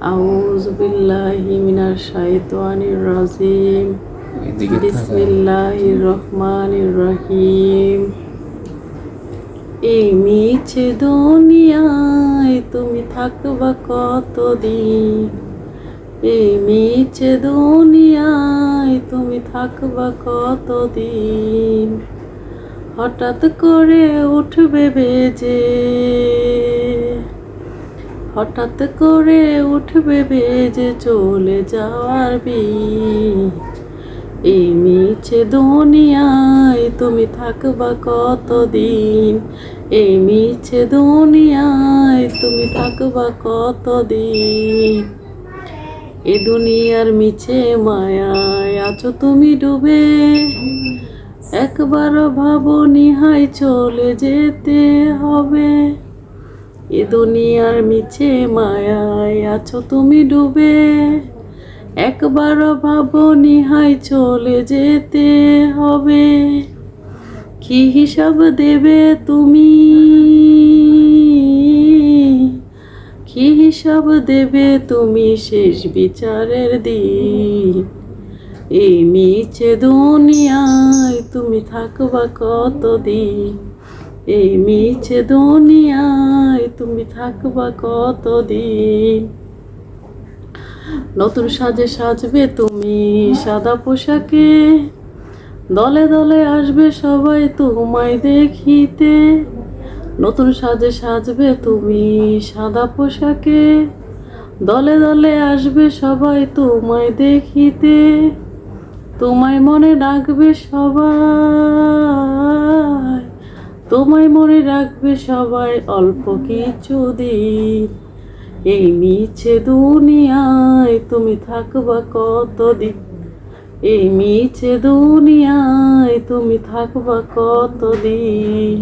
আউযু বিল্লাহি মিনাশ শাইতানির রাজিম। বিসমিল্লাহির রহমানির রহিম। এই মিছে দুনিয়ায় তুমি থাকবা কতদিন? এই মিছে দুনিয়ায় তুমি থাকবা কতদিন? হঠাৎ করে উঠবে বেজে, হঠাৎ করে উঠবে বেজে চলে যাওয়ার বিন। এই মিছে দুনিয়ায় তুমি থাকবা কতদিন? এই মিছে দুনিয়ায় তুমি থাকবা কতদিন? এ দুনিয়ার মিছে মায়ায় আছো তুমি ডুবে, একবার ভাবনি হায় চলে যেতে হবে। এ দুনিয়ার মিছে মায়ায় আছো তুমি ডুবে, একবার ভাবনি হায় চলে যেতে হবে। কি হিসাব দেবে তুমি? কি হিসাব দেবে তুমি শেষ বিচারের দিন? এই মিছে দুনিয়ায় তুমি থাকবা কতদিন? এই মিছে দুনিয়ায় তুমি থাকবা কতদিন? নতুন সাজে সাজবে তুমি সাদা পোশাকে, দলে দলে আসবে সবাই তোমায় দেখিতে। নতুন সাজে সাজবে তুমি সাদা পোশাকে, দলে দলে আসবে সবাই তোমায় দেখিতে। তোমায় মনে রাখবে সবাই, তোমায় মনে রাখবে সবাই অল্প কিছুদিন। এই মিছে দুনিয়ায় তুমি থাকবা কতদিন? এই মিছে দুনিয়ায় তুমি থাকবা কতদিন?